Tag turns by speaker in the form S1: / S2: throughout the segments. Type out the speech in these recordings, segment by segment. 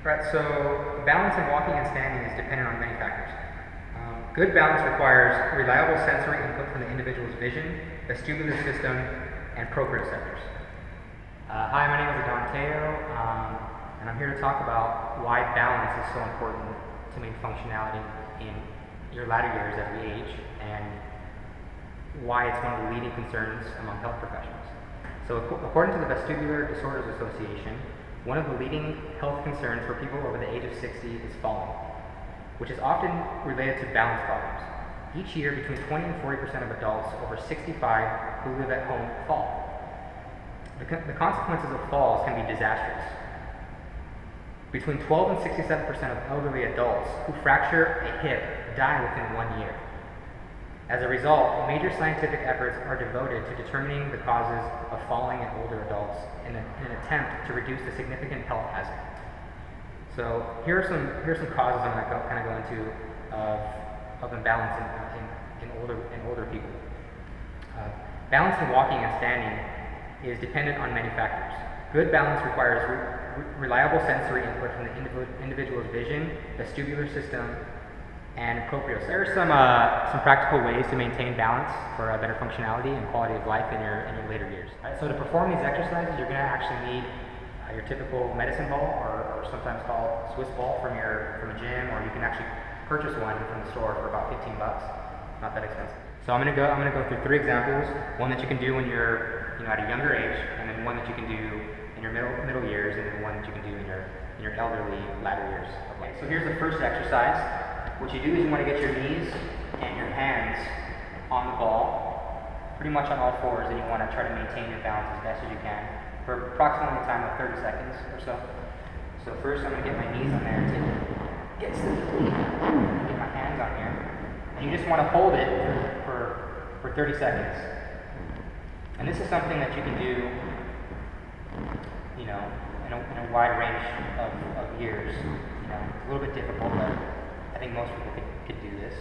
S1: Right, so balance in walking and standing is dependent on many factors. Good balance requires reliable sensory input from the individual's vision, vestibular system, and proprioceptors. Hi, my name is Adon Teo, and I'm here to talk about why balance is so important to maintain functionality in your latter years as we age, and why it's one of the leading concerns among health professionals. So according to the Vestibular Disorders Association, one of the leading health concerns for people over the age of 60 is falling, which is often related to balance problems. Each year, between 20 and 40% of adults over 65 who live at home fall. The consequences of falls can be disastrous. Between 12 and 67% of elderly adults who fracture a hip die within 1 year. As a result, major scientific efforts are devoted to determining the causes of falling in older adults in an attempt to reduce the significant health hazard. So here are some causes I'm going to kind of go into of imbalance in older people. Balance in walking and standing is dependent on many factors. Good balance requires reliable sensory input from the individual's vision, vestibular system, and proprioception. There are some practical ways to maintain balance for better functionality and quality of life in your later years. Right, so to perform these exercises, you're going to actually need your typical medicine ball, or sometimes called Swiss ball from a gym, or you can actually purchase one from the store for about 15 bucks. Not that expensive. So I'm going to go through 3 examples. One that you can do when you're at a younger age, and then one that you can do in your middle years, and then one that you can do in your elderly latter years of life. So here's the first exercise. What you do is you want to get your knees and your hands on the ball, pretty much on all fours, and you want to try to maintain your balance as best as you can for approximately a time of 30 seconds or so. So first I'm going to get my knees on there to get my hands on here. And you just want to hold it for 30 seconds. And this is something that you can do, in a wide range of years. It's a little bit difficult, but I think most people could do this.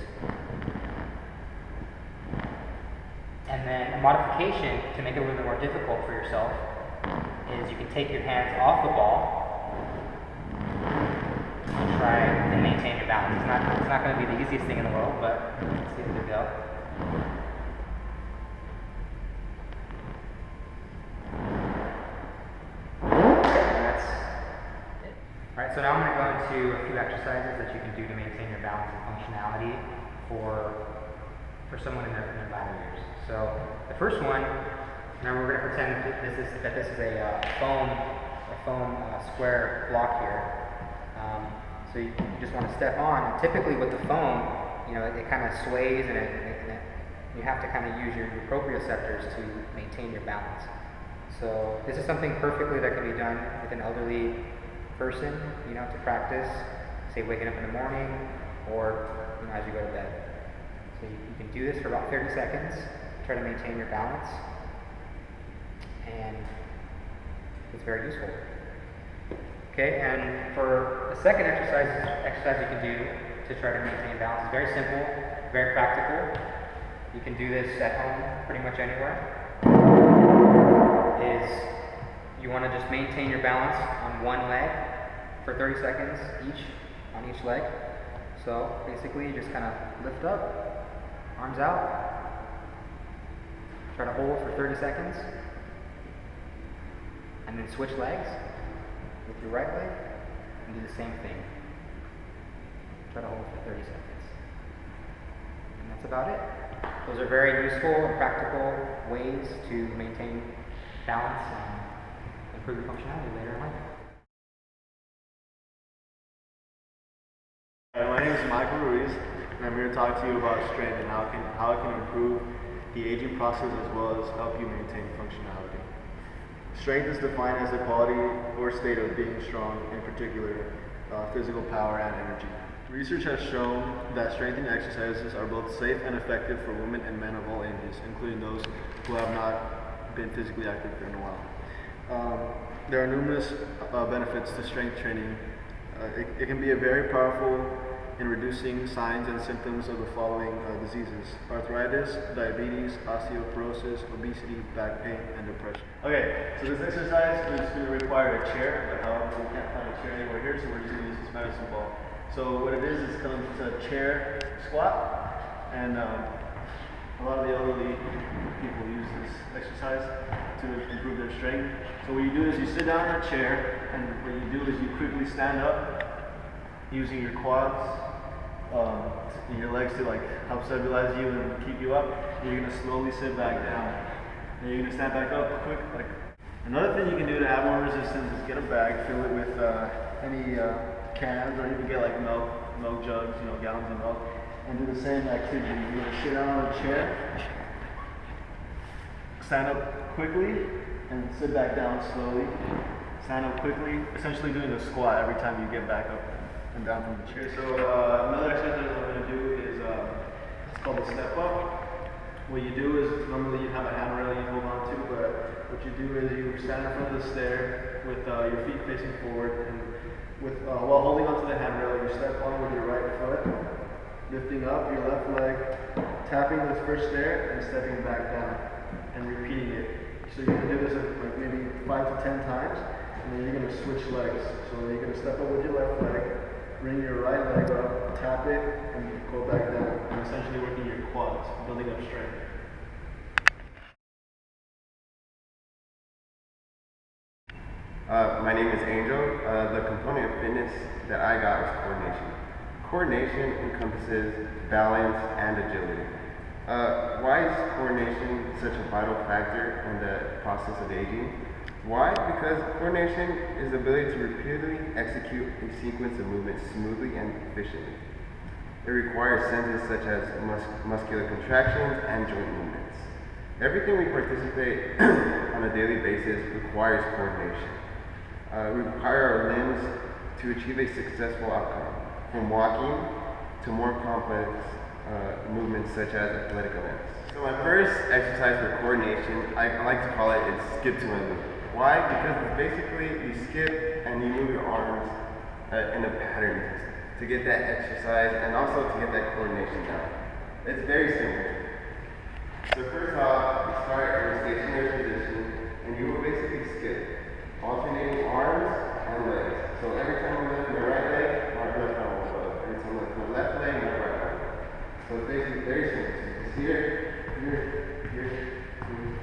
S1: And then a modification to make it a little bit more difficult for yourself is you can take your hands off the ball and try and maintain your balance. It's not going to be the easiest thing in the world, but let's see if we go. Alright, so now I'm going to go into a few exercises that you can do to maintain your balance and functionality for someone in their latter years. So the first one, remember we're going to pretend that this is a foam square block here. So you just want to step on. And typically with the foam, it kind of sways, and you have to kind of use your proprioceptors to maintain your balance. So this is something perfectly that can be done with an elderly person, to practice, say waking up in the morning, or as you go to bed. So you can do this for about 30 seconds, try to maintain your balance, and it's very useful. Okay, and for the second exercise you can do to try to maintain balance is very simple, very practical. You can do this at home, pretty much anywhere. You want to just maintain your balance on one leg for 30 seconds on each leg. So basically you just kind of lift up, arms out, try to hold for 30 seconds, and then switch legs with your right leg and do the same thing. Try to hold for 30 seconds. And that's about it. Those are very useful and practical ways to maintain balance and improve your functionality later in life.
S2: My name is Michael Ruiz, and I'm here to talk to you about strength and how it can improve the aging process as well as help you maintain functionality. Strength is defined as the quality or state of being strong, in particular physical power and energy. Research has shown that strengthening exercises are both safe and effective for women and men of all ages, including those who have not been physically active in a while. There are numerous benefits to strength training. It can be a very powerful in reducing signs and symptoms of the following diseases: arthritis, diabetes, osteoporosis, obesity, back pain, and depression. Okay, so this exercise is going to require a chair, but however we can't find a chair anywhere here, so we're just going to use this medicine ball. So what it is it's a chair squat, and a lot of the elderly people use this exercise to improve their strength. So what you do is you sit down in a chair, and what you do is you quickly stand up using your quads and your legs to like help stabilize you and keep you up. And you're gonna slowly sit back down. And you're gonna stand back up quick. Like another thing you can do to add more resistance is get a bag, fill it with any cans, or you can get like milk jugs, gallons of milk, and do the same activity. You're gonna sit down on a chair, stand up quickly, and sit back down slowly. Stand up quickly, essentially doing a squat every time you get back up and down from the chair. So another exercise that I'm going to do is it's called the step up. What you do is normally you have a handrail you hold on to, but what you do is you stand in front of the stair with your feet facing forward, and while holding onto the handrail, you step on with your right foot, lifting up your left leg, tapping the first stair, and stepping back down, and repeating it. So you're going to do this like maybe 5 to 10 times, and then you're going to switch legs. So you're going to step up with your left leg, bring your right leg up, tap it, and go back down. And essentially working your quads, building up strength.
S3: My name is Angel. The component of fitness that I got was coordination. Coordination encompasses balance and agility. Why is coordination such a vital factor in the process of aging? Why? Because coordination is the ability to repeatedly execute a sequence of movements smoothly and efficiently. It requires senses such as muscular contractions and joint movements. Everything we participate on a daily basis requires coordination. We require our limbs to achieve a successful outcome, from walking to more complex movements such as athletic events. So my first exercise for coordination, I like to call it skip to my move. Why? Because it's basically you skip and you move your arms in a pattern to get that exercise and also to get that coordination down. It's very simple. So first off, you start in a stationary position and you will basically skip, alternating arms and legs. So every time I lift my right leg, my left arm will go up. Every time I lift my left leg, my right arm. So it's basically very simple. So it's here, here, here, here.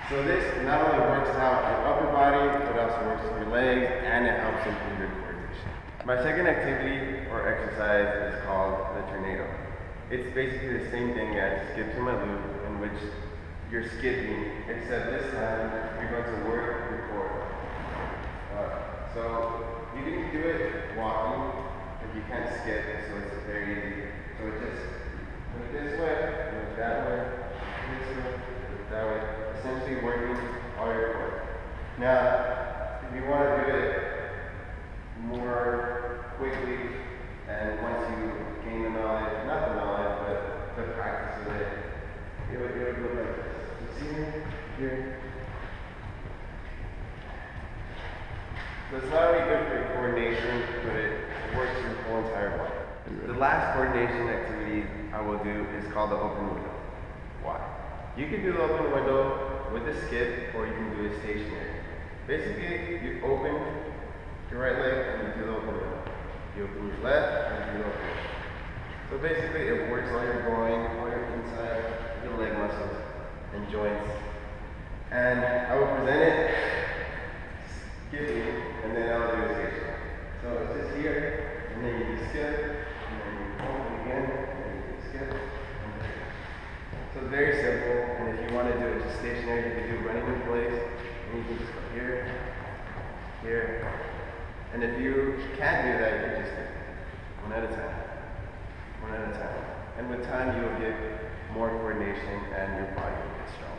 S3: So this not only works out your upper body, but also works your legs, and it helps improve your coordination. My second activity or exercise is called the tornado. It's basically the same thing as skip to my loop, in which you're skipping, except this time you're going to work your core. So you can do it walking, if you can't skip, so it's very easy. So it just move this way, move that way, this way, move that way. Essentially working all your core. Now, if you want to do it more quickly, and once you gain the knowledge, not the knowledge, but the practice of it, it would look like this. You see here? So it's not only good for your coordination, but it works your whole entire body. The last coordination activity I will do is called the open window. Why? You can do the open window with a skip, or you can do it stationary. Basically, you open your right leg and you do the open window. You open your left and you do the open window. So basically, it works all your groin, all your inside, your leg muscles, and joints. And I will present it, skipping, and then I'll do a stationary. So it's just here, and then you do skip, and then you open again, and then you do skip. So it's very simple, and if you want to do it just stationary, you can do running in place, and you can just go here, here, and if you can't do that, you can just do one at a time, one at a time. And with time, you will get more coordination and your body will get stronger.